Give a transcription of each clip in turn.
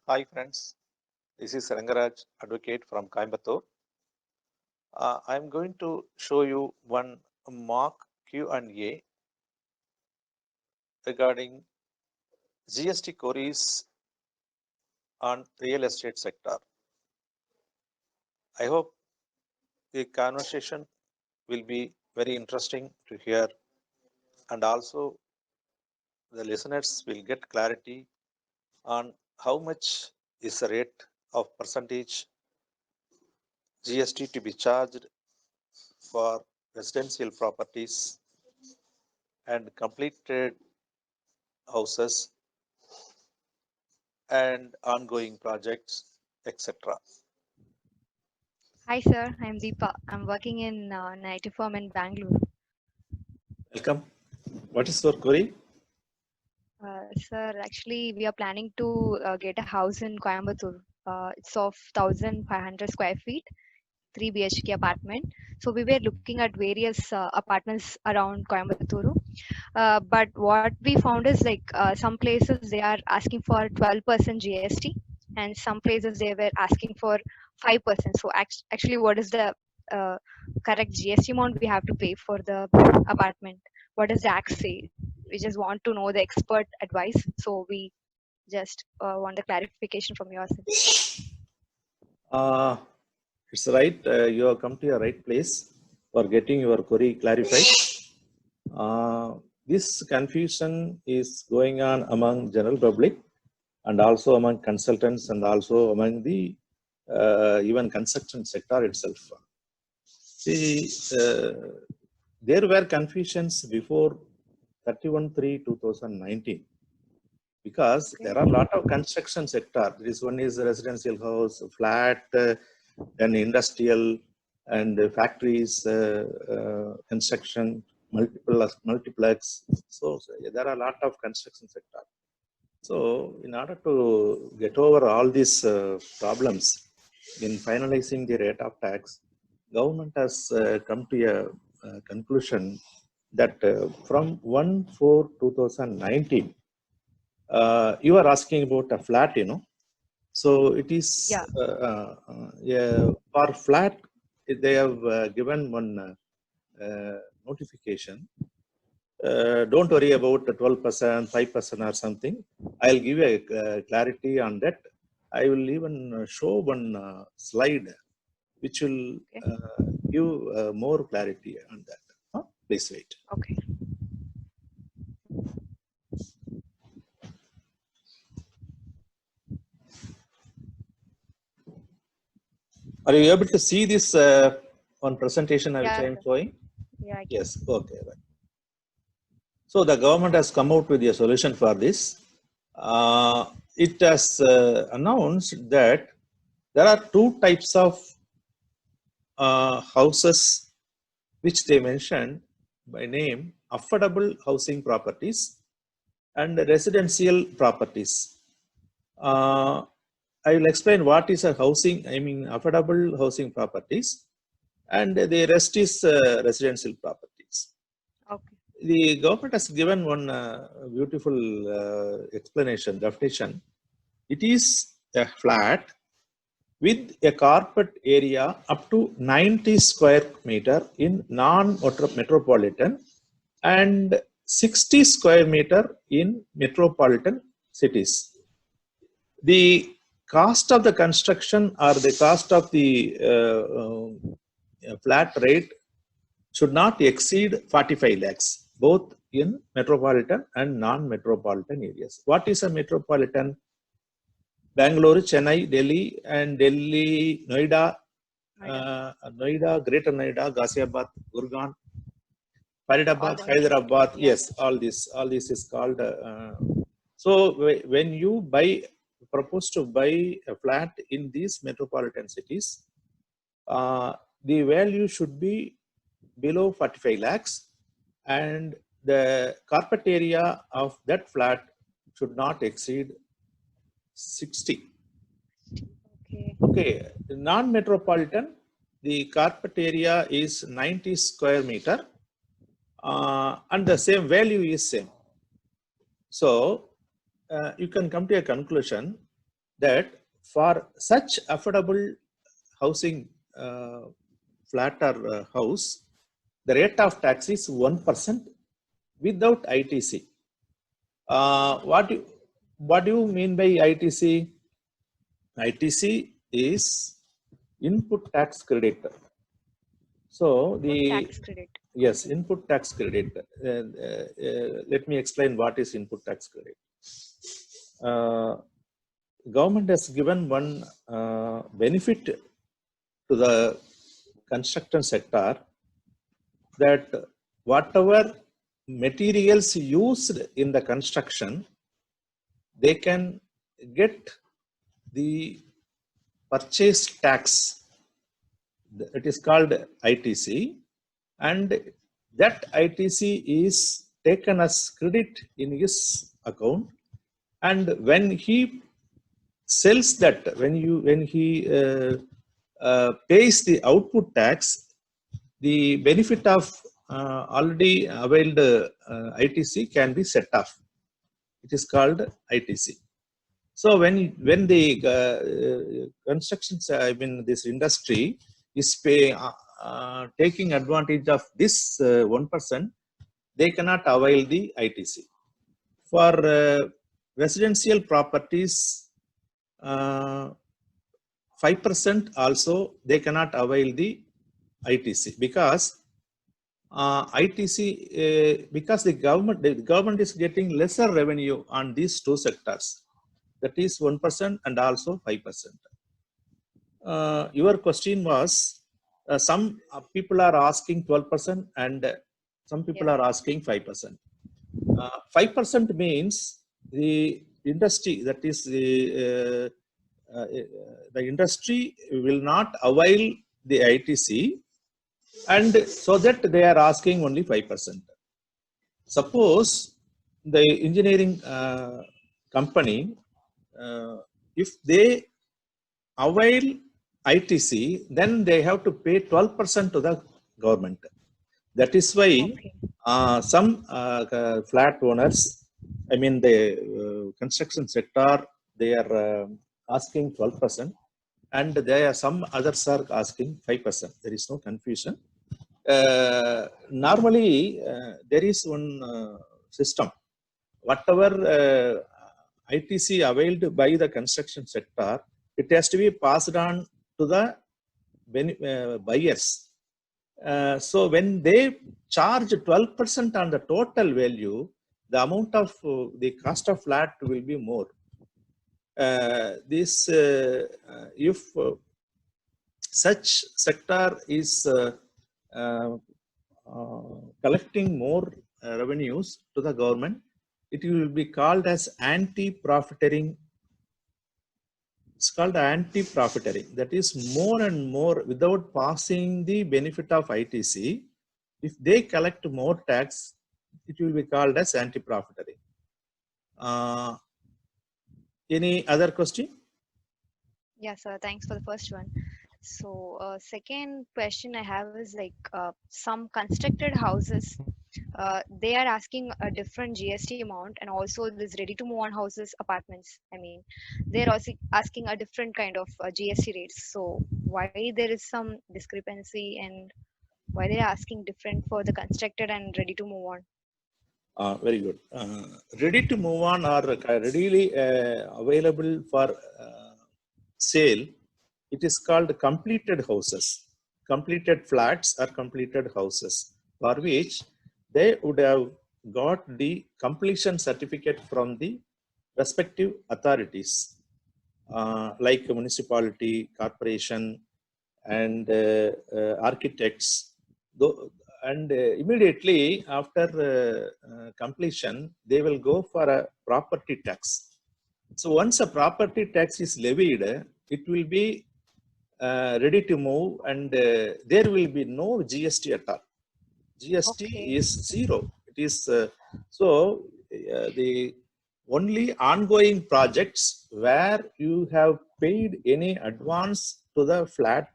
Hi friends, this is Rangaraj, advocate from Coimbatore. I'm going to show you one mock Q&A regarding GST queries on real estate sector. I hope the conversation will be very interesting to hear, and also the listeners will get clarity on how much is the rate of percentage GST to be charged for residential properties and completed houses and ongoing projects, etc. Hi sir, I'm Deepa. I'm working in an IT firm in Bangalore. Welcome. What is your query? Sir, actually we are planning to get a house in Coimbatore. It's of 1,500 square feet, 3 BHK apartment. So we were looking at various apartments around Coimbatore. But what we found is like some places they are asking for 12% GST, and some places they were asking for 5%. So actually, what is the uh, correct GST amount we have to pay for the apartment? What does the act say? We just want to know the expert advice. So we just want the clarification from your side. Uh, it's right. You have come to your right place for getting your query clarified. This confusion is going on among general public and also among consultants and also among the even construction sector itself. See, there were confusions before 31/3/2019 because Okay. there are a lot of construction sector. This one is residential house, flat, then industrial and factories, construction, multiplex. So there are a lot of construction sector. So in order to get over all these problems in finalizing the rate of tax, government has come to a conclusion that from 1/4/2019, you are asking about a flat, So it is Yeah. yeah, for flat, they have given one notification. Don't worry about the 12%, 5% or something. I'll give you a clarity on that. I will even show one slide which will Okay. give more clarity on that. Please wait. Okay. Are you able to see this on presentation which Yeah. I am showing? Yeah. I can. Yes. Okay. Right. So the government has come out with a solution for this. It has announced that there are two types of houses which they mentioned by name: affordable housing properties and residential properties. Uh, I will explain what is a housing, affordable housing properties, and the rest is residential properties. Okay. The government has given one beautiful explanation, definition. It is a flat with a carpet area up to 90 square meter in non-metropolitan and 60 square meter in metropolitan cities. The cost of the construction or the cost of the flat rate should not exceed 45 lakhs, both in metropolitan and non-metropolitan areas. What is a metropolitan? Bangalore, Chennai, Delhi, and Delhi, Noida, Noida. Noida, Greater Noida, Ghaziabad, Gurgaon, All Faridabad, the metropolitan Hyderabad. areas. Yes, all this is called. So when you propose to buy a flat in these metropolitan cities, the value should be below 45 lakhs, and the carpet area of that flat should not exceed 60. Okay. Okay, non-metropolitan, the carpet area is 90 square meter, and the same value is same. So you can come to a conclusion that for such affordable housing, flat or house, the rate of tax is 1% without ITC. What do you mean by ITC? ITC is input tax credit. So Input tax credit. yes, input tax credit. Let me explain what is input tax credit. Government has given one benefit to the construction sector, that whatever materials used in the construction, they can get the purchase tax. It is called ITC, and that ITC is taken as credit in his account, and when he sells that, when he pays the output tax, the benefit of already availed ITC can be set off. It is called ITC. So when the construction, I mean this industry is taking advantage of this 1%, they cannot avail the ITC. For residential properties, 5% also they cannot avail the ITC, because ITC, because the government is getting lesser revenue on these two sectors, that is 1% and also 5%. Your question was, some people are asking 12% and some people are asking 5%. 5% means the industry, that is the industry will not avail the ITC, and so that they are asking only 5%. Suppose the engineering company, if they avail ITC, then they have to pay 12% to the government. That is why some flat owners, I mean the construction sector, they are asking 12%, and there are some others are asking 5%. There is no confusion. Normally, there is one system. Whatever ITC availed by the construction sector, it has to be passed on to the buyers. So when they charge 12% on the total value, the amount of the cost of flat will be more. If such sector is collecting more revenues to the government, it will be called as anti-profiteering. It's called anti-profiteering. That is, more and more, without passing the benefit of ITC, if they collect more tax, it will be called as anti-profiteering. Any other question? Yeah, sir. Thanks for the first one. So, second question I have is like some constructed houses, they are asking a different GST amount, and also this ready-to-move on houses, apartments. I mean, they're also asking a different kind of GST rates. So, why there is some discrepancy, and why they're asking different for the constructed and ready-to-move on? Very good. Ready to move on or readily available for sale, it is called completed houses, completed flats or completed houses, for which they would have got the completion certificate from the respective authorities, like municipality, corporation, and architects. And immediately after completion, they will go for a property tax. So once a property tax is levied, it will be ready to move, and there will be no GST at all. GST is zero. It is the only ongoing projects where you have paid any advance to the flat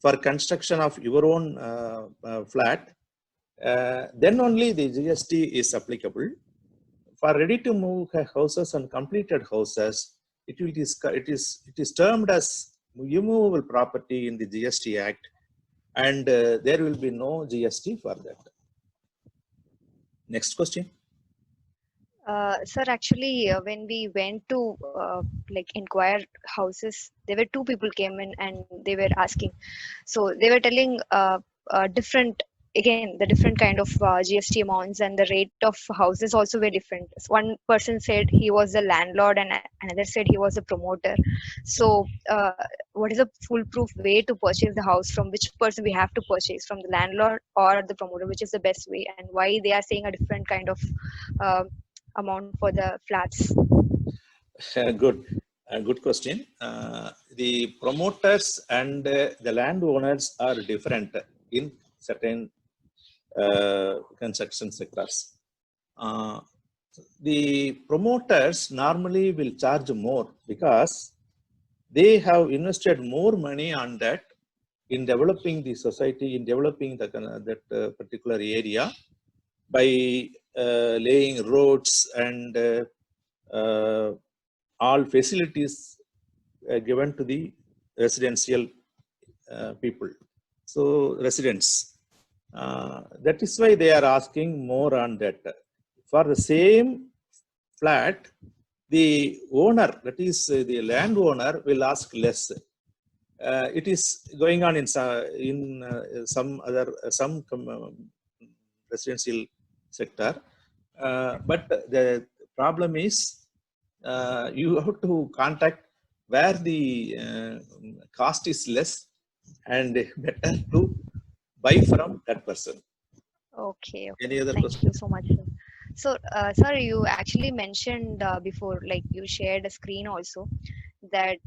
for construction of your own flat, then only the GST is applicable. For ready to move houses and completed houses, it is termed as immovable property in the GST Act, and there will be no GST for that. Next question. Sir, actually, when we went to like inquire houses, there were two people came in and they were asking. So they were telling different, again, the different kind of GST amounts, and the rate of houses also were different. So one person said he was the landlord and another said he was a promoter. So what is a foolproof way to purchase the house? From which person we have to purchase, from the landlord or the promoter? Which is the best way, and why they are saying a different kind of uh, amount for the flats? Good. Good question. The promoters and the landowners are different in certain construction sectors. The promoters normally will charge more because they have invested more money on that in developing the society, in developing that particular area by laying roads and all facilities given to the residential people. So residents. That is why they are asking more on that. For the same flat, the owner, that is the landowner, will ask less. It is going on in some other residential sector, but the problem is you have to contact where the cost is less and better to buy from that person. Okay, okay. Any other Thank question? you so much, sir. So, sir, you actually mentioned before, like you shared a screen also, that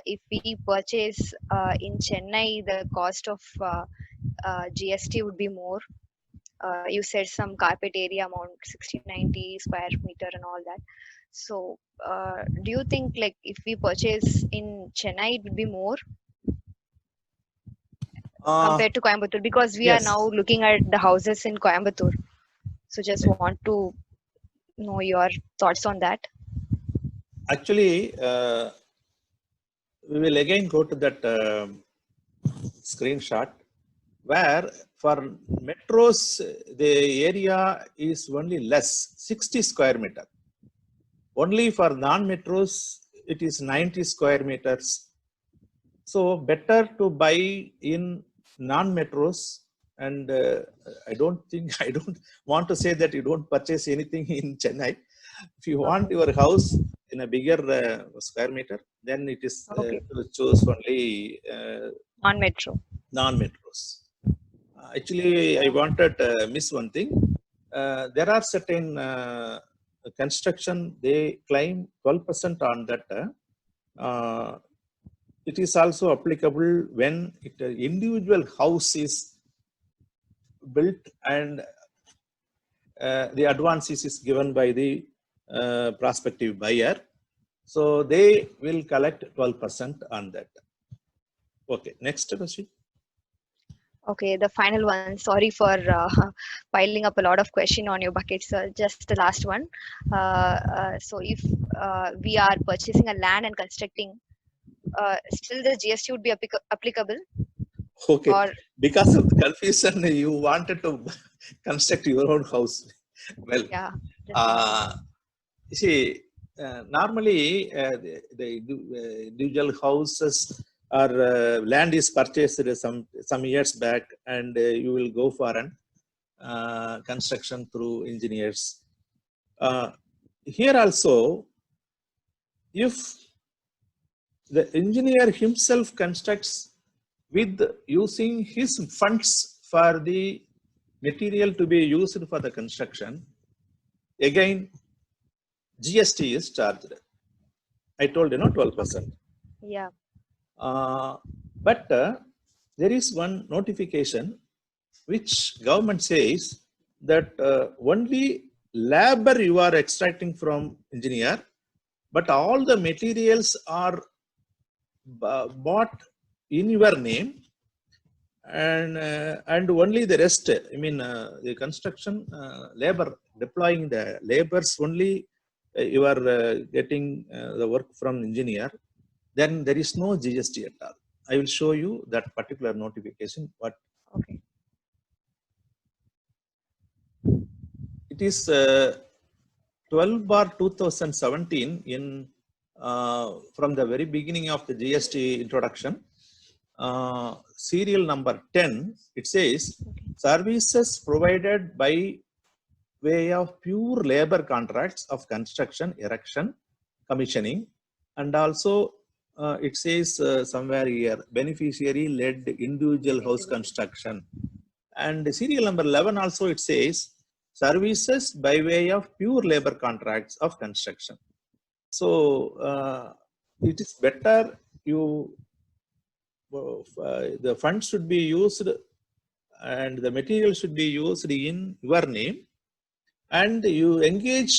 if we purchase in Chennai, the cost of GST would be more. You said some carpet area amount 60-90 square meter and all that. So, do you think like if we purchase in Chennai, it would be more compared to Coimbatore? Because we are Yes. now looking at the houses in Coimbatore. So, just want to know your thoughts on that. Actually, we will again go to that screenshot where for metros the area is only less, 60 square meter. Only for non-metros it is 90 square meters. So better to buy in non-metros, and I don't want to say that you don't purchase anything in Chennai. If you want your house in a bigger square meter, then it is Okay. to choose only Non-metro. non-metros. Actually, I wanted to miss one thing. There are certain construction, they claim 12% on that. It is also applicable when individual house is built and the advances is given by the prospective buyer. So they will collect 12% on that. Okay, next question. Okay, the final one. Sorry for piling up a lot of question on your bucket, sir. Just the last one. So if we are purchasing a land and constructing, still the GST would be applicable? Okay, Or because of the confusion, you wanted to construct your own house. Well, yeah, just you see, normally the individual houses or land is purchased some years back, and you will go for an construction through engineers. Here also, if the engineer himself constructs with using his funds for the material to be used for the construction, again GST is charged. I told you, 12%. yeah. But there is one notification which government says that only labor you are extracting from engineer, but all the materials are bought in your name, and only the rest, I mean the construction labor, deploying the labors only you are getting the work from engineer, then there is no GST at all. I will show you that particular notification. What Okay. it is 12/2017 in from the very beginning of the GST introduction. Serial number 10, it says services provided by way of pure labor contracts of construction, erection, commissioning, and also it says somewhere here beneficiary led individual house construction. And serial number 11 also it says services by way of pure labor contracts of construction. So it is better you the funds should be used and the material should be used in your name, and you engage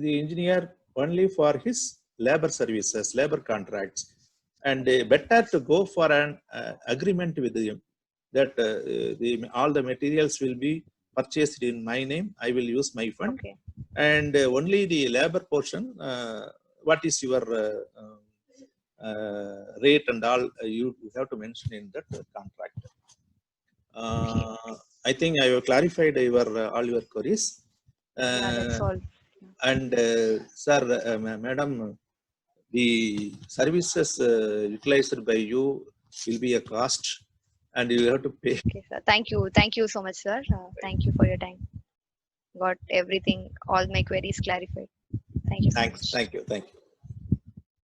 the engineer only for his labor services, labor contracts, and better to go for an agreement with him that all the materials will be purchased in my name. I will use my fund, Okay. and only the labor portion. What is your rate and all? You have to mention in that contract. I think I have clarified your all your queries. Yeah, that's all. And sir, madam, the services utilized by you will be a cost, and you have to pay. Okay, sir. Thank you so much, sir. Thank you for your time. Got everything, all my queries clarified. Thank you so Thanks. much. Thank you. Thank you.